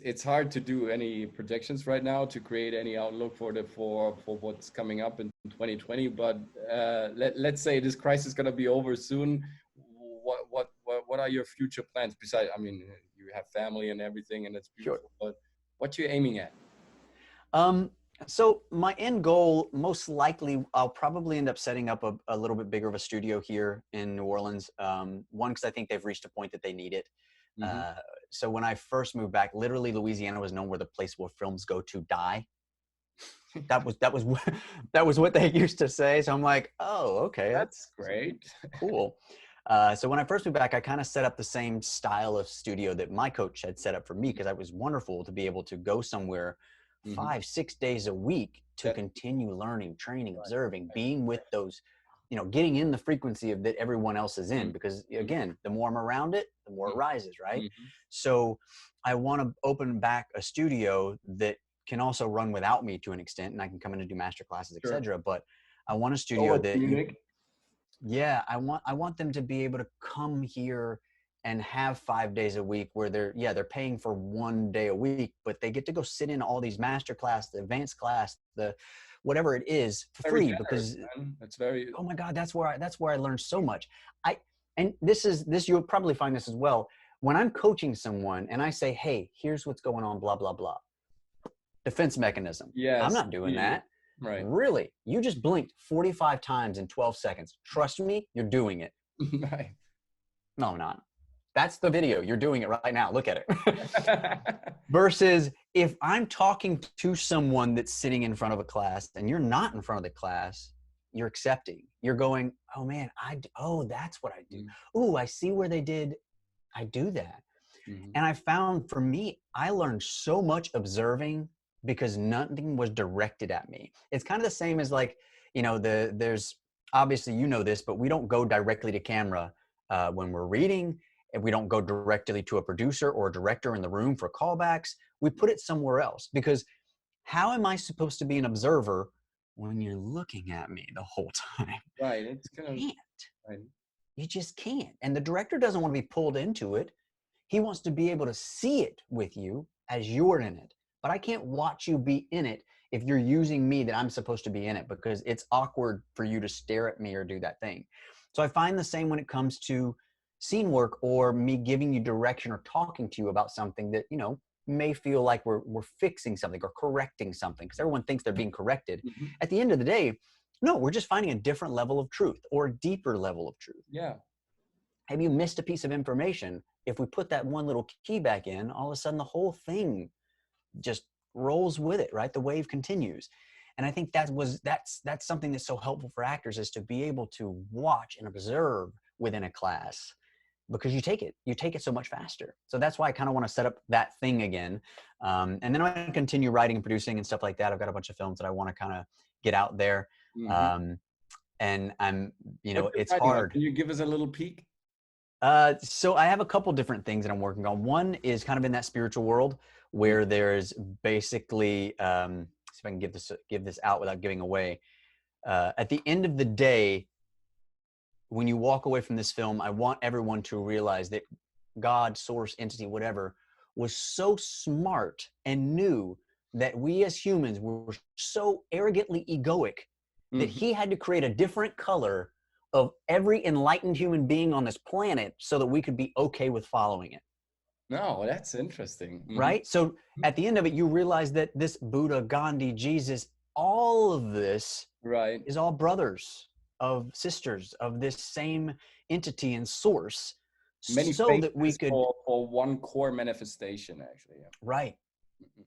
it's hard to do any projections right now to create any outlook for what's coming up in 2020. But let's say this crisis is going to be over soon. What are your future plans? Besides, I mean, you have family and everything, and it's Sure. beautiful. But what you aiming at? So my end goal, most likely, I'll probably end up setting up a little bit bigger of a studio here in New Orleans. One, because I think they've reached a point that they need it. Mm-hmm. So when I first moved back, literally Louisiana was known where the place where films go to die. That was that was what they used to say. So I'm like, oh, okay, That's great. cool. So when I first moved back, I kind of set up the same style of studio that my coach had set up for me, because it was wonderful to be able to go somewhere Mm-hmm. 5-6 days a week to continue learning, training, observing, being with those, getting in the frequency of that everyone else is in. Because again, the more I'm around it, the more it rises, right? Mm-hmm. So I want to open back a studio that can also run without me to an extent, and I can come in and do master classes, etc. But I want a studio that yeah, I want them to be able to come here and have 5 days a week where they're paying for 1 day a week, but they get to go sit in all these master class, the advanced class, the whatever it is for Very free. generous, Because man. That's very. oh my God, that's where I learned so much. And this you'll probably find this as well. When I'm coaching someone and I say, hey, here's what's going on, blah, blah, blah. Defense mechanism. I'm Yes. not doing that. Right. Really? You just blinked 45 times in 12 seconds. Trust me, you're doing it. Right. No, I'm not. That's the video. You're doing it right now. Look at it. Versus if I'm talking to someone that's sitting in front of a class and you're not in front of the class, you're accepting. You're going, oh man, that's what I do. Ooh, I see where they did. I do that. Mm-hmm. And I found for me, I learned so much observing because nothing was directed at me. It's kind of the same as like, there's obviously, this, but we don't go directly to camera when we're reading. And we don't go directly to a producer or a director in the room for callbacks. We put it somewhere else, because how am I supposed to be an observer when you're looking at me the whole time? Right. It's You kind of. can't. Right. You just can't. And the director doesn't want to be pulled into it. He wants to be able to see it with you as you're in it. But I can't watch you be in it if you're using me that I'm supposed to be in it, because it's awkward for you to stare at me or do that thing. So I find the same when it comes to scene work or me giving you direction or talking to you about something that, may feel like we're fixing something or correcting something, because everyone thinks they're being corrected. Mm-hmm. At the end of the day, no, we're just finding a different level of truth or a deeper level of truth. Yeah. Have you missed a piece of information? If we put that one little key back in, all of a sudden the whole thing just rolls with it, right? The wave continues. And I think that's something that's so helpful for actors, is to be able to watch and observe within a class, because you take it so much faster. So that's why I kind of want to set up that thing again. And then I'm going to continue writing and producing and stuff like that. I've got a bunch of films that I want to kind of get out there. Mm-hmm. And I'm, What's it's exciting? hard. Can you give us a little peek? So I have a couple different things that I'm working on. One is kind of in that spiritual world where there's basically, see if I can give this out without giving away. At the end of the day, when you walk away from this film, I want everyone to realize that God, source, entity, whatever, was so smart and knew that we as humans were so arrogantly egoic that he had to create a different color of every enlightened human being on this planet so that we could be okay with following it. No, that's interesting. Mm-hmm. Right? So at the end of it, you realize that this Buddha, Gandhi, Jesus, all of this is all brothers of sisters of this same entity and source. Many so that we could for one core manifestation, actually. Yeah. Right.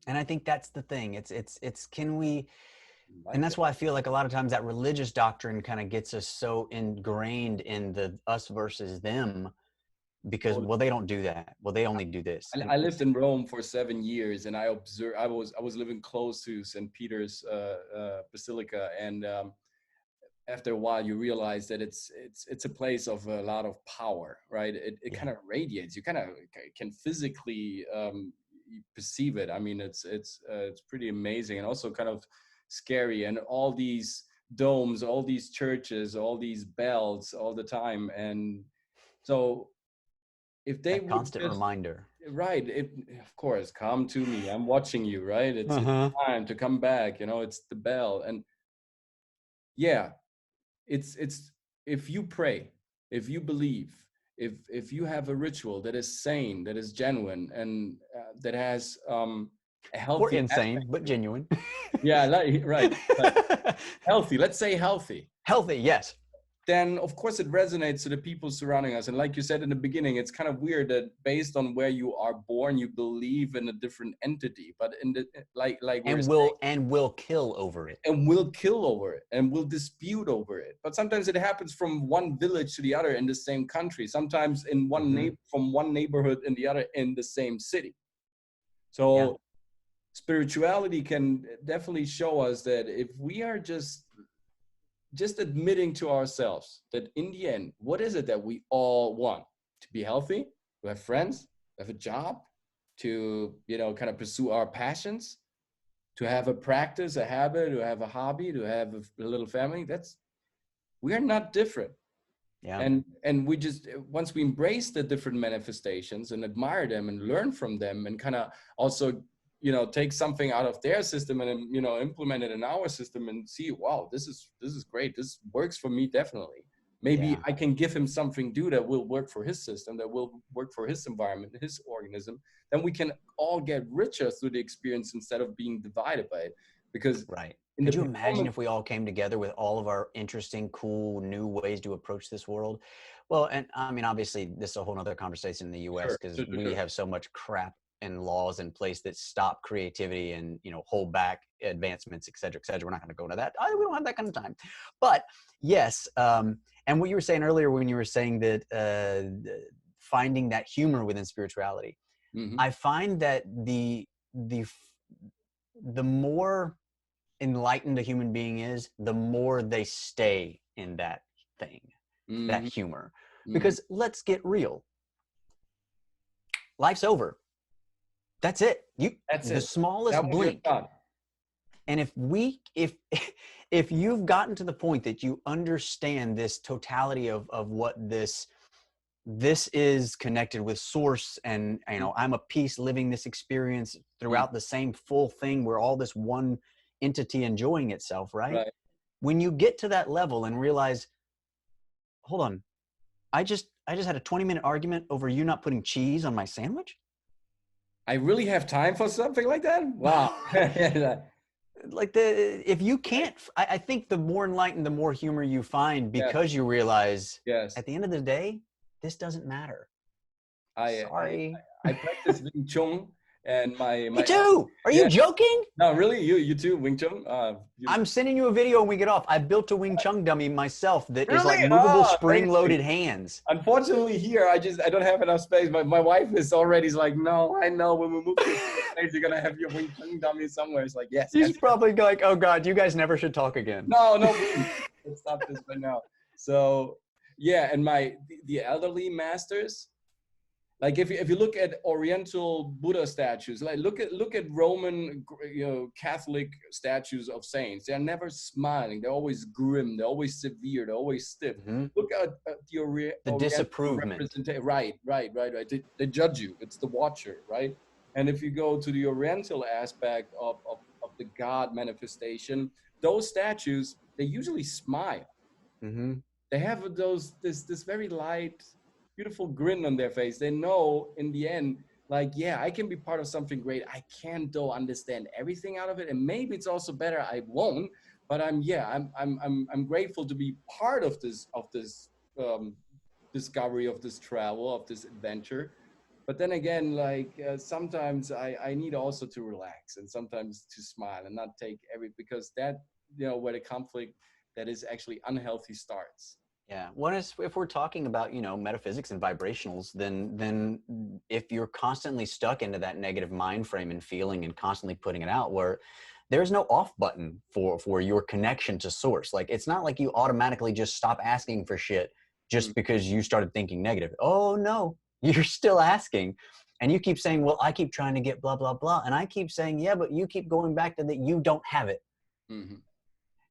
And I think that's the thing. It's can we, and that's why I feel like a lot of times that religious doctrine kind of gets us so ingrained in the us versus them, because well, they don't do that. Well, they only do this. I lived in Rome for 7 years, and I observed. I was living close to St. Peter's Basilica, and after a while, you realize that it's a place of a lot of power, right? It kind of radiates. You kind of can physically perceive it. I mean, it's pretty amazing, and also kind of scary. And all these domes, all these churches, all these bells all the time, and so if they would constant reminder. right. Of course, come to me. I'm watching you, right? It's Uh-huh. time to come back. You know, it's the bell. And yeah, it's if you pray, if you believe, if you have a ritual that is sane, that is genuine, and that has a Or healthy insane, aspect but to it. genuine. Yeah, like, right. Healthy. Let's say healthy. Healthy, yes. Then of course it resonates to the people surrounding us. And like you said in the beginning, it's kind of weird that based on where you are born, you believe in a different entity. But in the like we're And will kill over it. and will kill over it and will dispute over it. But sometimes it happens from one village to the other in the same country, sometimes in from one neighborhood in the other in the same city. So Yeah. spirituality can definitely show us that if we are just admitting to ourselves that in the end, what is it that we all want? To be healthy, to have friends, to have a job, to, you know, kind of pursue our passions, to have a practice, a habit, to have a hobby, to have a little family. We are not different. Yeah. And we just, once we embrace the different manifestations and admire them and learn from them and kind of also, you know, take something out of their system and, you know, implement it in our system and see, wow, this is great. This works for me. Definitely. Maybe Yeah. I can give him something new that will work for his system, that will work for his environment, his organism. Then we can all get richer through the experience instead of being divided by it. Because Right. in the Could you imagine performance, if we all came together with all of our interesting, cool, new ways to approach this world? Well, and I mean, obviously, this is a whole nother conversation in the US sure, because sure, sure, we sure. have so much crap and laws in place that stop creativity and, you know, hold back advancements, et cetera, et cetera. We're not going to go into that. We don't have that kind of time. But yes, and what you were saying earlier when you were saying that finding that humor within spirituality, Mm-hmm. I find that the more enlightened a human being is, the more they stay in that thing, that Mm-hmm. humor. Mm-hmm. Because let's get real. Life's over. That's it. That's The it. smallest That was your blink. thought. And if you've gotten to the point that you understand this totality of what this is connected with source, and you know, I'm a piece living this experience Mm, throughout the same full thing, we're all this one entity enjoying itself, right? right. When you get to that level and realize, hold on, I just had a 20-minute argument over you not putting cheese on my sandwich. I really have time for something like that? Wow. Like, if you can't, I think the more enlightened, the more humor you find, Yes, because you realize yes. at the end of the day, this doesn't matter. I I Sorry. I practice Wing Chun and Me my too. Are you yeah. joking? No, really? You too, Wing Chun? I'm Beautiful. sending you a video when we get off. I built a Wing Chun dummy myself that is Really? like movable Oh, amazing. spring-loaded hands. Unfortunately, here I don't have enough space. My wife is already like, no, I know when we move to a bigger place, you're gonna have your Wing Chun dummy somewhere. It's like, yes, You yes, should yes. probably go like, oh God, you guys never should talk again. No, no, please. Let's stop this right now. So yeah, and the elderly masters, like if you look at Oriental Buddha statues, like look at Roman, you know, Catholic statues of saints. They're never smiling. They're always grim. They're always severe. They're always stiff. Mm-hmm. Look at the The Oriental disapprovement. representation. Right. They judge you. It's the watcher, right? And if you go to the Oriental aspect of the God manifestation, those statues, they usually smile. Mm-hmm. They have this very light, beautiful grin on their face. They know in the end, like, yeah, I can be part of something great. I can't though understand everything out of it, and maybe it's also better I won't. But I'm grateful to be part of this um, discovery, of this travel, of this adventure. But then again, like sometimes I need also to relax and sometimes to smile and not take because that, you know, where the conflict that is actually unhealthy starts. Yeah. If we're talking about, you know, metaphysics and vibrationals, then if you're constantly stuck into that negative mind frame and feeling and constantly putting it out, where there's no off button for your connection to source. Like, it's not like you automatically just stop asking for shit just because you started thinking negative. Oh no, you're still asking. And you keep saying, well, I keep trying to get blah, blah, blah. And I keep saying, yeah, but you keep going back to that. You don't have it. Mm-hmm.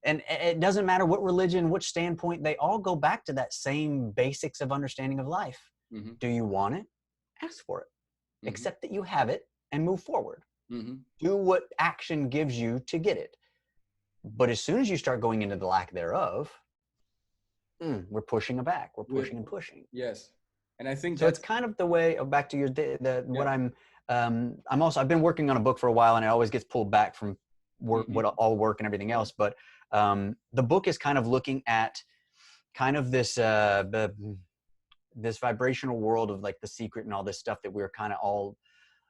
And it doesn't matter what religion, which standpoint, they all go back to that same basics of understanding of life. Mm-hmm. Do you want it? Ask for it. accept that you have it, and move forward. Mm-hmm. Do what action gives you to get it. But as soon as you start going into the lack thereof, we're pushing it back. We're pushing and pushing. Yes. And I think so it's kind of the way back to your what I've been working on a book for a while, and it always gets pulled back from work, all work and everything else. But the book is kind of looking at kind of this this vibrational world of like The Secret and all this stuff that we're kind of all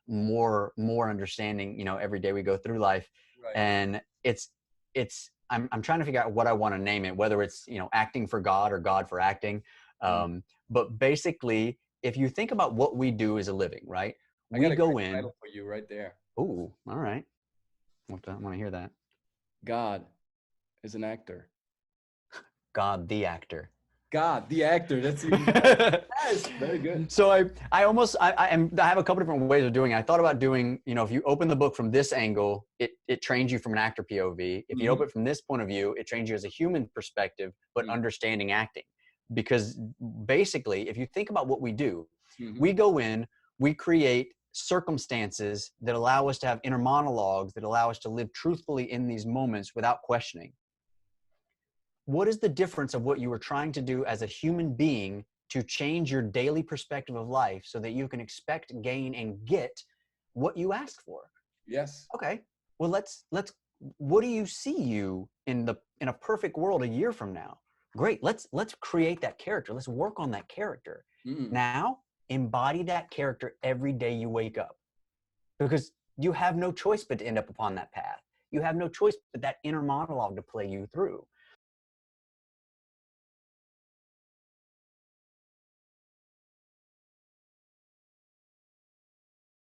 more understanding, you know, every day we go through life. Right. And I'm trying to figure out what I want to name it, whether it's, you know, acting for God or God for acting. But basically, if you think about what we do as a living, right? We go in. Title for you right there. Ooh, all right. I want to hear that. God is an actor. God, the actor. God, the actor. That's even yes, very good. So I have a couple different ways of doing it. I thought about doing, you know, if you open the book from this angle, it trains you from an actor POV. If you open it from this point of view, it trains you as a human perspective, but understanding acting. Because basically, if you think about what we do, we go in, we create circumstances that allow us to have inner monologues, that allow us to live truthfully in these moments without questioning. What is the difference of what you were trying to do as a human being to change your daily perspective of life so that you can expect, gain, and get what you ask for? Yes. Okay. Well, let's what do you see you in a perfect world a year from now? Great. Let's create that character. Let's work on that character. Now, embody that character every day you wake up, because you have no choice but to end up upon that path. You have no choice but that inner monologue to play you through.